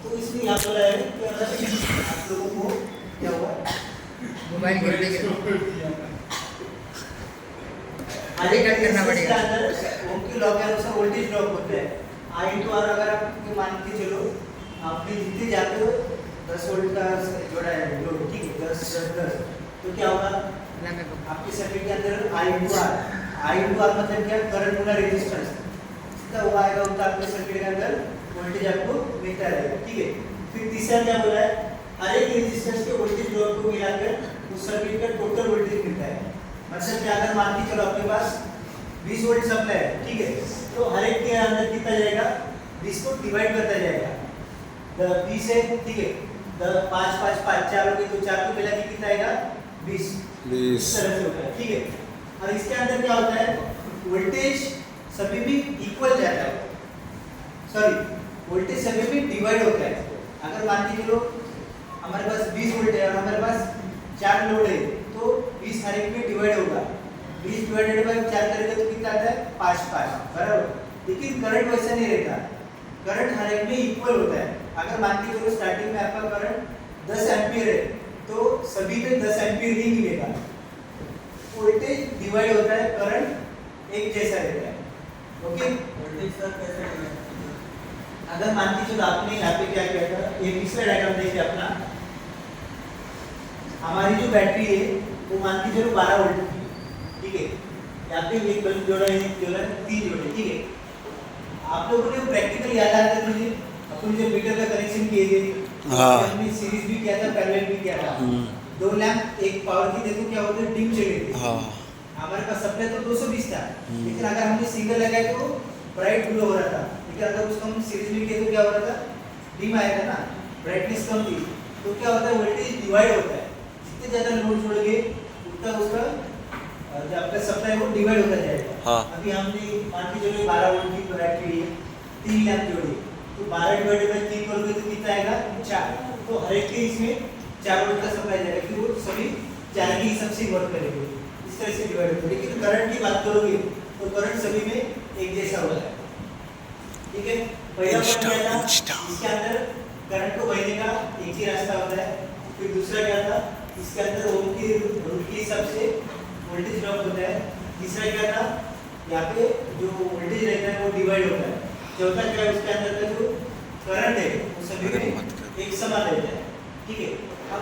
तो इसमें यहाँ बोला है कि अगर आप लोगों को क्या हुआ, मोबाइल गिरने के आगे कट करना पड़ेगा। ओम के लॉ के अनुसार वोल्टेज ड्रॉप होता है I into R। अगर आप मान के चलो आपने जितने जाते हो 10 वोल्ट का जोड़ा है लोड, ठीक है, 10 तो क्या होगा आपके सर्किट के अंदर I into R मतलब क्या, करंट गुना रेजिस्टेंस, जितना वो आएगा उतना आपके सर्किट के अंदर वोल्टेज आपको मिलता रहेगा, ठीक है। फिर तीसरा क्या बोला है, हर एक रेजिस्टेंस के वोल्टेज ड्रॉप को मिलाकर उस सर्किट का टोटल वोल्टेज मिलता है। मतलब क्या, अगर मान के चलो आपके पास 20 वोल्ट सप्लाई है, ठीक है, तो हर एक के अंदर कितना जाएगा, 20 को डिवाइड करता जाएगा। 20 है, ठीक है, 5 5 5 4 हो गए, तो 4 को मिला के कितना आएगा, 20 इस तरह से होता है, ठीक है। और इसके अंदर क्या होता है, वोल्टेज सभी भी इक्वल जाता है, सॉरी वोल्टेज सभी भी डिवाइड होता है। अगर मान के चलो हमारे पास 20 वोल्ट है और हमारे पास 4 लोड है, तो 20 हर एक में डिवाइड होगा, 20 डिवाइडेड बाय 4 करेंगे तो कितना आता है, 5 5, बराबर। लेकिन करंट वैसा नहीं रहता, करंट हर एक में इक्वल होता है। अगर मान के चलो स्टार्टिंग में आपका करंट 10 एम्पीयर है, तो सभी पे 10 एम्पीयर ही मिलेगा। वोल्टेज डिवाइड होता है, करंट एक जैसा रहता है, ओके। वोल्टेज सर कैसे डिवाइड? अगर मान के चलो आपने यहाँ पे क्या किया था, ये पिछला डायग्राम देखिए अपना, हमारी जो बैटरी है वो मान के चलो 12 वोल्ट की, ठीक है। यहाँ पे एक बल्ब जोड़ा है, एक जोड़ा है, 3 जोड़े, ठीक है। आप लोगों ने प्रैक्टिकल याद आता है मुझे, अपन जो मीटर का कनेक्शन किए थे, हमने सीरीज भी किया था, पैरेलल भी किया था। 2 लैंप एक पावर की देखो क्या होते हैं, डिम चले थे। हमारे पास सप्लाई तो 220 था, लेकिन अगर हमने सिंगल लगाए तो ब्राइट ग्लो हो रहा था, लेकिन अगर उसको हम सीरीज में किए तो क्या हो रहा था, डिम आया था ना, ब्राइटनेस कम थी। तो क्या होता है, वोल्टेज डिवाइड होता है, जितने ज़्यादा लोड जोड़ोगे उतना उसका जो आपका सप्लाई वो डिवाइड होता जाएगा। अभी हमने मान के चलो 12 वोल्ट की बैटरी है, 3 लैंप जोड़ी, तो 12 डिवाइडेड बाय 3 करोगे तो कितना आएगा, 4। तो हर एक के इसमें 4 वोल्ट का सप्लाई जाएगा, कि वो सभी 4 के हिसाब से वर्क करेंगे, इस तरह से डिवाइड होता है। लेकिन करंट की बात करोगे तो करंट सभी में एक जैसा होता है, ठीक है। पहला पॉइंट क्या था, इसके अंदर करंट को बहने का एक ही रास्ता होता है। फिर दूसरा क्या था, इसके अंदर ओम के रूल के हिसाब से वोल्टेज ड्रॉप होता है। तीसरा क्या था, यहाँ पे जो वोल्टेज रहता है वो डिवाइड होता है। चौथा क्या है, उसके अंदर का जो करंट है वो सभी में एक समान रहता है, ठीक है। अब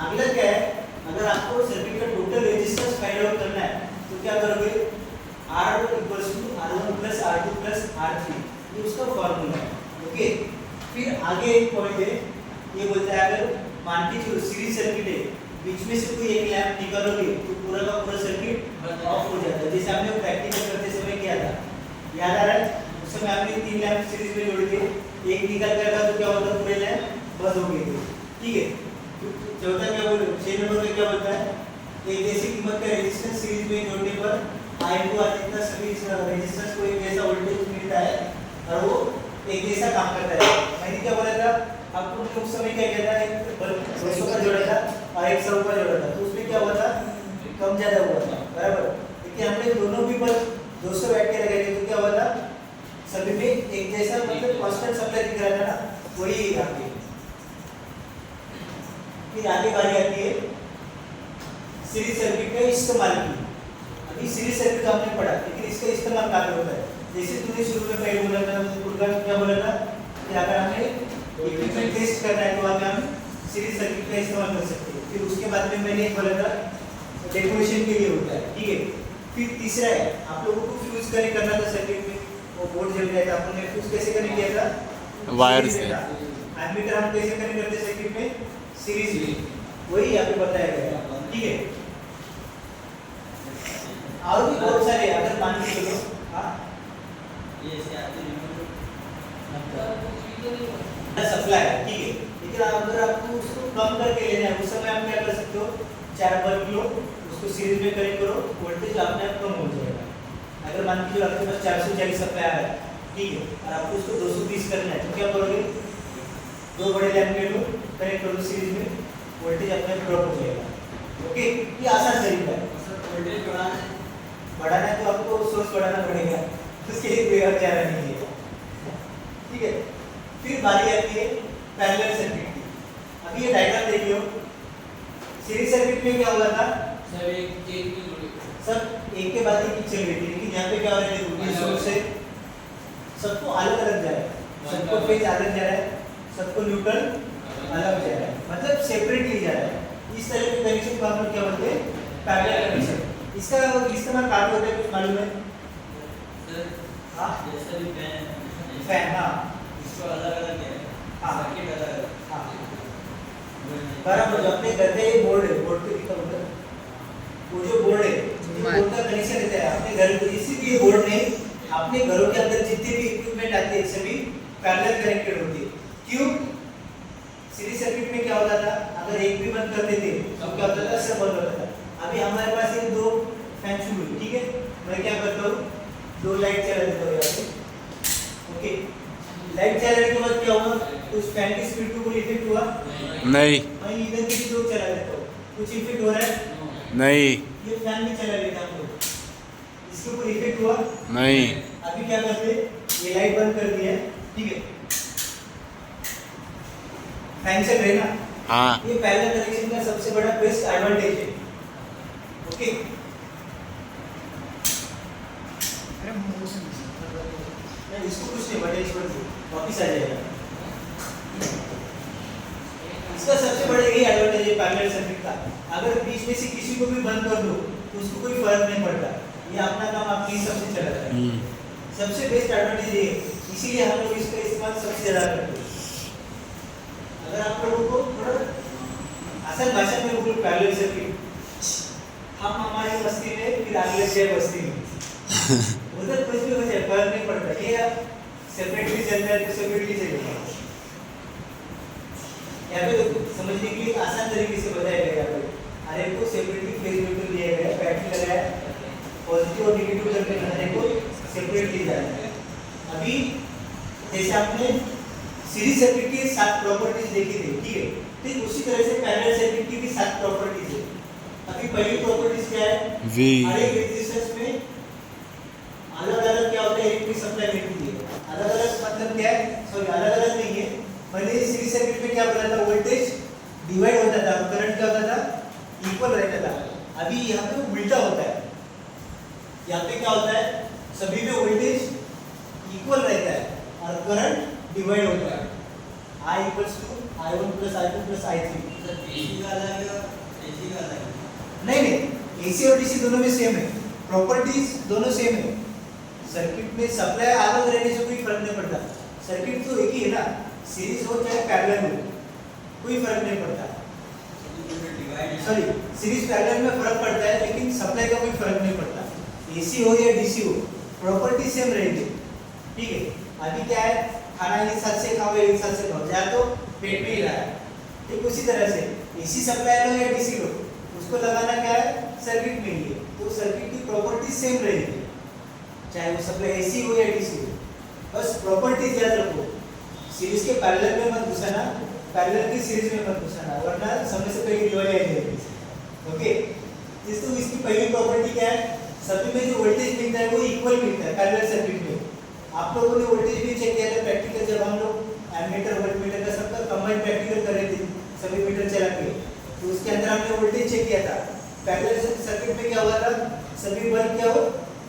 अगला क्या है, अगर आपको सर्किट का टोटल रेजिस्टेंस फाइंड आउट करना है तो क्या करोगे, R R1 plus R2 plus R3, ये उसका फॉर्मूला है, ओके। फिर आगे एक पॉइंट है, ये बोलता है अगर मान के चलो सीरीज सर्किट है, बीच में से कोई एक लैंप निकालोगे तो पूरा का पूरा सर्किट ऑफ हो जाता है। जैसे हमने प्रैक्टिकल करते समय किया था, याद आ रहा है, उस समय आपने 3 लैंप सीरीज में जोड़ के एक निकल गया था तो क्या होता, पूरे लैंप बंद हो गए थे, ठीक है। चौथा क्या बोल, 6 नंबर में क्या बोलता है, एक जैसी कीमत का रेजिस्टेंस सीरीज में जोड़ने पर I को जितना सभी रेजिस्टेंस को एक जैसा वोल्टेज मिलता है और वो एक जैसा काम करता है। मैंने क्या बोला था आपको, उस समय क्या किया था, एक बल्ब 200 का जोड़ा था और एक 100 का जोड़ा था, तो उसमें क्या हुआ था, कम ज्यादा हुआ था, बराबर। लेकिन हमने दोनों भी बल्ब 200 वाट के लगाए थे तो क्या हुआ था, सभी में एक जैसा मतलब कांस्टेंट सप्लाई दिख रहा था ना, वही आगे। फिर आगे बारी आती है सीरीज सर्किट का इस्तेमाल की। अभी सीरीज सर्किट हमने पढ़ा, लेकिन इसका इस्तेमाल कहाँ होता है, जैसे तुमने शुरू में पहले बोला था, उनका क्या बोला था कि अगर हमें इक्विपमेंट टेस्ट करना है तो हम सीरीज सर्किट का इस्तेमाल कर सकते हैं। फिर उसके बाद में मैंने एक बोला था डेकोरेशन के लिए होता है, ठीक है। फिर तीसरा है, आप लोगों को फ्यूज कनेक्ट करना था सर्किट में, वो बोर्ड जल गया था, आपने फ्यूज कैसे कनेक्ट किया था, वायर से। एमीटर हम कैसे कनेक्ट करते हैं सर्किट में, सीरीज में, वही यहाँ पे बताया गया, ठीक है। और भी बहुत सारे, अगर मान के चलो, हाँ ये इसके आते सप्लाई है, ठीक है। लेकिन अगर आपको उसको कम करके लेना है, उस समय आप क्या कर सकते हो, 4 बल्ब लो, उसको सीरीज में कनेक्ट करो, वोल्टेज अपने आप कम हो जाएगा। अगर मान लीजिए आपके पास 440 सप्लाई है, ठीक है, और आपको उसको 220 करना है, तो क्या करोगे, 2 बड़े लैंप ले लो, कनेक्ट कर दो सीरीज में, वोल्टेज अपने आप ड्रॉप हो जाएगा। ओके, ये आसान तरीका है। वोल्टेज बढ़ाना है तो आपको सोर्स बढ़ाना पड़ेगा, उसके लिए कोई और चारा नहीं है, ठीक है। फिर बारी आती है पैरेलल सर्किट की। अभी ये डायग्राम देख लो, सीरीज सर्किट में क्या हुआ था, सर एक की जोड़ी सब एक के बाद एक चल रही थी, लेकिन यहाँ पे क्या हो रहा है, ये सोर्स है, सबको अलग अलग जा रहा है, सबको फेज अलग जा रहा है, सबको न्यूट्रल अलग जा रहा है, मतलब सेपरेटली जा रहा है। इस तरह के कनेक्शन को हम लोग क्या बोलते हैं, पैरेलल कनेक्शन। इसका इस्तेमाल कहाँ पे होता है, कुछ मालूम है? हाँ, जैसे भी फैन, हाँ इसको अलग-अलग है, हाँ। सर्किट अलग-अलग। हाँ, बराबर। अपने घर पे ये बोर्ड है, बोर्ड पे कितना होता है, वो जो बोर्ड है, जो बोर्ड का कनेक्शन रहता है अपने घर पे, इसी भी बोर्ड में अपने घरों के अंदर जितने भी इक्विपमेंट आते हैं सभी पैरेलल कनेक्टेड होते हैं। क्यों? सीरीज सर्किट में क्या होता था, अगर एक भी बंद करते थे तो क्या होता था, सब बंद होता था। अभी हमारे पास ये 2 फैन शुरू हुए, ठीक है, मैं क्या करता हूँ, 2 लाइट चला देता हूँ यहाँ पे। ओके, लाइट चलाने के बाद क्या हुआ, उस फैन की स्पीड को कोई इफेक्ट हुआ? नहीं मैं इधर की 2 चला देता हूँ, कुछ इफेक्ट हो रहा है? नहीं ये फैन भी चला लेता हम लोग, इसके ऊपर इफेक्ट हुआ? नहीं अभी क्या करते, ये लाइट बंद कर दिया, ठीक है, फैन चल रहे ना। हाँ ये पैरेलल कनेक्शन का सबसे बड़ा बेस्ट एडवांटेज है। ओके, नहीं इसको कुछ नहीं, बटन छोड़ दो, वापस आ जाएगा। इसका सबसे बड़ा यही एडवांटेज है पैरेलल सर्किट का, अगर बीच में से किसी को भी बंद कर दो तो उसको कोई फर्क नहीं पड़ता, ये अपना काम अपने हिसाब से चला जाता है। सबसे बेस्ट एडवांटेज ये है, इसीलिए हम लोग इसका इस्तेमाल सबसे ज़्यादा करते हैं। अगर आप लोगों को थोड़ा आसान भाषा में बोलूं, पैरेलल सर्किट, हम हमारी बस्ती में फिर आगे लग जाए बस्ती में, उधर कुछ भी हो जाए फर्क नहीं पड़ता, ये आप सेपरेटली चल रहा है तो सेपरेटली चलेगा। यहाँ पे तो समझने के लिए आसान तरीके से बताया गया है, अरे को सेपरेटली फेज न्यूट्रल दिया गया है, बैटरी लगाया, पॉजिटिव और नेगेटिव करके अरे को सेपरेटली जाना है। अभी जैसे आपने सीरीज सर्किट की 7 प्रॉपर्टीज देखी थी, ठीक है, ठीक उसी तरह से पैरेलल सर्किट की भी 7 प्रॉपर्टीज है। अभी पहली प्रॉपर्टीज क्या है, वी हर एक रेजिस्टेंस में अलग अलग क्या होता है, इलेक्ट्रिक सप्लाई मिलती है। अलग अलग मतलब क्या है, सॉरी अलग अलग नहीं है, पहले सीरीज सर्किट में क्या बोला था, वोल्टेज डिवाइड होता था, करंट क्या होता था, इक्वल रहता था। अभी यहाँ पे उल्टा होता है, यहाँ पे क्या होता है, सभी में वोल्टेज इक्वल रहता है और करंट डिवाइड होता है, I equals to I1 plus I2 plus I3। Sir DC का अलग है और एसी का अलग है। नहीं, एसी और डीसी दोनों में सेम है, प्रॉपर्टीज दोनों सेम है। सर्किट में सप्लाई अलग रहने से कोई फर्क नहीं पड़ता, सर्किट तो एक ही है ना, सीरीज हो चाहे पैरेलल हो, कोई फर्क नहीं पड़ता। सॉरी, सीरीज पैरेलल में फर्क पड़ता है, लेकिन सप्लाई का कोई फर्क नहीं पड़ता, एसी हो या डीसी हो, प्रॉपर्टी सेम रहेगी, ठीक है। अभी क्या है, खाना एक साथ से खाओ, एक साथ से खाओ, या तो पेट में ही रहा है, ठीक उसी तरह से एसी सप्लाई लो या डीसी लो, उसको लगाना क्या है, सर्किट में ही है, तो सर्किट की प्रॉपर्टी सेम रहेगी, चाहे वो सप्लाई एसी हो या डीसी हो, बस प्रॉपर्टीज याद रखो। सीरीज के पैरेलल में मत घुसाना, पैरेलल की सीरीज में मत घुसाना, वरना समय से पहले दिवाली आ जाएगी। ओके, जिसको इसकी पहली प्रॉपर्टी क्या है, सभी में जो वोल्टेज मिलता है वो इक्वल मिलता है पैरेलल सर्किट में। आप लोगों ने वोल्टेज भी चेक किया था प्रैक्टिकल, जब हम लोग एमीटर वोल्टमीटर का सबका कंबाइंड प्रैक्टिकल कर रहे थे सभी मीटर चला के, तो उसके अंदर हमने वोल्टेज चेक किया था। पैरेलल सर्किट में क्या हुआ था, सभी बल्ब क्या हो,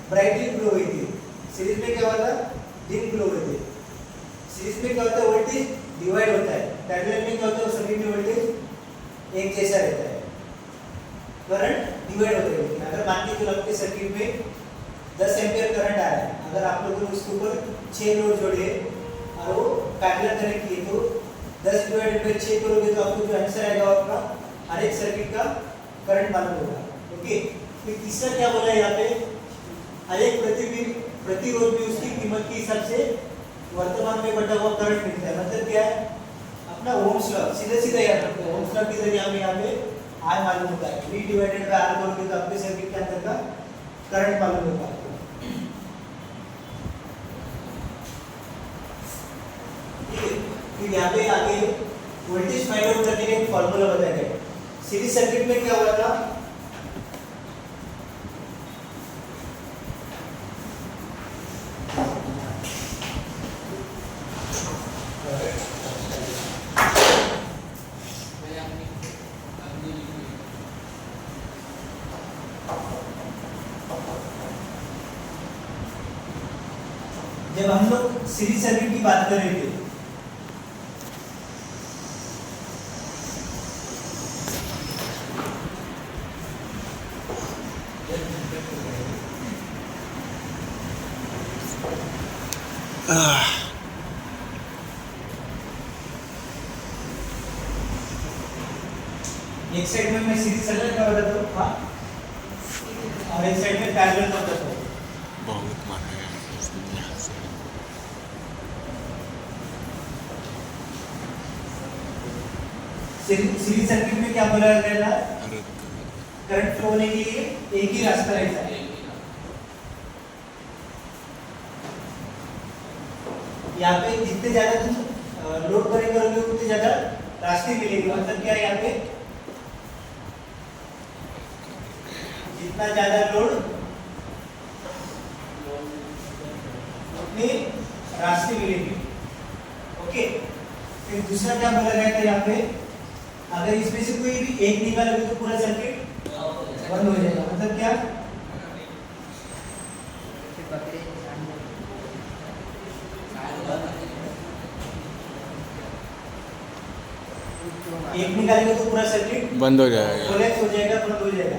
ब्राइटली ग्लो हुई थी, सीरीज में क्या हुआ था, डिम ग्लो हुए थे। सीरीज में क्या होता है, वोल्टेज डिवाइड होता है, पैरेलल में क्या होता है, सभी में वोल्टेज एक जैसा रहता है, करंट डिवाइड होता है। अगर मान लीजिए आपके सर्किट में 10 एम्पीयर करंट आ रहा है, अगर आप लोगों ने उसके ऊपर 6 लोड जोड़े और वो पैरेलल कनेक्ट किए, तो 10 डिवाइडेड बाय 6 करोगे तो आपको जो आंसर आएगा आपका हर एक सर्किट का करंट मालूम होगा। ओके, फिर तीसरा क्या बोला है यहाँ पे, हर एक प्रतिबिंब प्रतिरोध भी उसकी कीमत के हिसाब से वर्तमान में बटा हुआ करंट मिलता है। मतलब क्या है, अपना ओम्स लॉ सीधे सीधे याद रखो। ओम्स लॉ के जरिए हमें यहाँ पे I मालूम होता है, V डिवाइडेड बाय R करोगे तो आपके सर्किट के अंदर का करंट मालूम होगा आपको। फिर यहाँ पे आगे वोल्टेज फाइंड आउट करने का एक फॉर्मूला बताया गया। सीरीज सर्किट में क्या हुआ था, जब हम लोग सीरीज सर्किट की बात कर रहे थे, एक साइड में मैं सीरीज सर्किट का बताता हूँ, हाँ, और एक साइड में पैरेलल का बताता हूँ। बहुत मारा है यहाँ से। सीरीज सर्किट में क्या बोला गया था, अरे करंट फ्लो होने के लिए एक ही रास्ता रहता है। यहाँ पे जितने ज्यादा तुम लोड करोगे उतने ज्यादा रास्ते मिलेंगे। मतलब क्या है, यहाँ पे जितना ज्यादा लोड उतने रास्ते मिलेंगे। ओके, फिर दूसरा क्या बोला गया था, यहाँ पे अगर इसमें से कोई भी एक निकालोगे तो पूरा सर्किट बंद हो जाएगा। मतलब क्या, एक निकालेंगे तो पूरा सर्किट बंद हो जाएगा। कोलैप्स हो जाएगा, बंद हो जाएगा।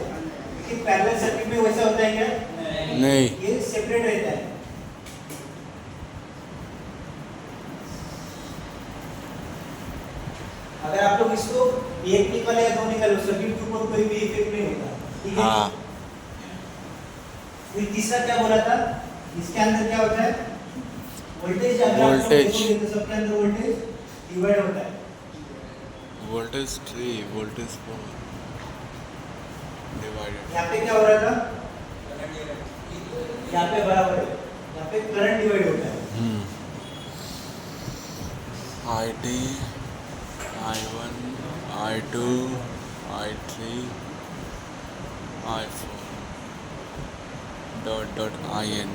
लेकिन पैरेलल सर्किट में वैसा होता है क्या, नहीं, ये सेपरेट रहता है। अगर आप लोग इसको एक निकाले या दो निकाले, सर्किट के ऊपर कोई भी इफेक्ट नहीं होता, ठीक है। हाँ फिर तीसरा क्या बोला था, इसके अंदर क्या होता है, वोल्टेज। अगर आप लोग वोल्टेज। देखोगे तो सबके अंदर वोल्टेज डिवाइड होता है। Voltage 3 voltage 4 divided. यहाँ पे क्या हो रहा था, यहाँ पे बराबर है, यहाँ पे करंट डिवाइड होता है। IT I1 I2 I3 I4 dot IN।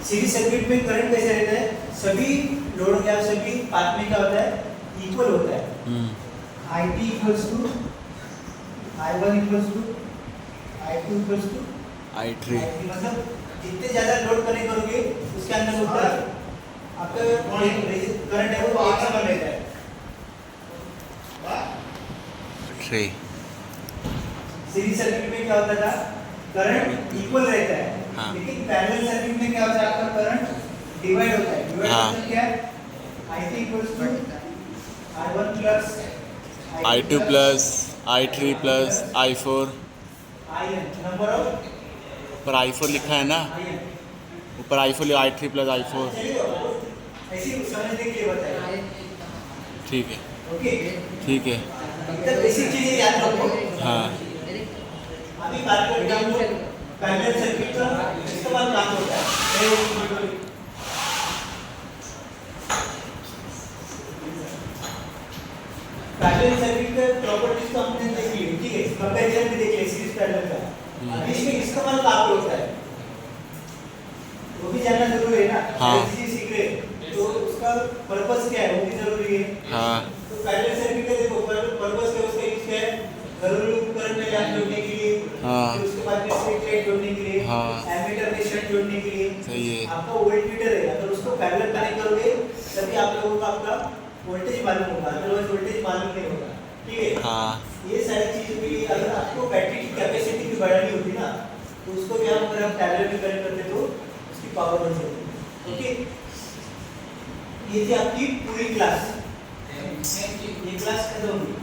Series circuit में करंट कैसे रहता है, सभी लोड या सभी पाथ में क्या होता है, इक्वल होता है। IT equals to I1 equals to I2 equals to I3। मतलब जितने ज्यादा लोड कनेक्ट करोगे उसके अंदर होता है आपका करंट है वो एक समान रहता है। 3 सीरीज सर्किट में क्या होता था, करंट इक्वल रहता है। हाँ। लेकिन पैरेलल सर्किट में क्या होता है, आपका करंट डिवाइड होता है। डिवाइड हाँ। मतलब क्या है, IT equals to I1 plus I2 plus I3 plus I4। IN number of ऊपर I4 लिखा है ना, IN। ऊपर I4 लिखा I3 प्लस I4। ऐसे ही समझने के लिए बताया, ठीक है ओके। ठीक है। इतना बेसिक चीजें याद रखो। हाँ अभी बात करते हैं हम लोग पैरेलल सर्किट का इस्तेमाल कहाँ होता है। पैरेलल सर्किट के प्रॉपर्टीज तो हमने देख ली, ठीक है, कंपैरिजन भी देख लिया सीरीज पैरेलल का। अभी इसमें इस्तेमाल कहाँ पे होता है वो भी जानना जरूरी है ना। हाँ। चीजें सीख रहे हैं तो उसका पर्पस क्या है वो भी जरूरी है। हाँ तो पैरेलल सर्किट का देखो पर्पस क्या, उसका यूज क्या है, जरूरी उपकरण में लैंप जोड़ने के लिए, हाँ। फिर उसके बाद में स्ट्रिप लाइट जोड़ने के लिए, हाँ। एमीटर में शंट जोड़ने के लिए। सही है। आपका वोल्टमीटर है, अगर उसको पैरेलल कनेक्ट करोगे तभी आप लोगों को आपका वोल्टेज मालूम होगा, अदरवाइज वोल्टेज मालूम नहीं होगा, ठीक है। हाँ ये सारी चीजें भी, अगर आपको बैटरी की कैपेसिटी भी बढ़ानी होती ना तो उसको भी हम अगर हम पैरेलल में कनेक्ट करते तो उसकी पावर बढ़ जाती है। ओके, ये थी आपकी पूरी क्लास। ये क्लास खत्म हुई।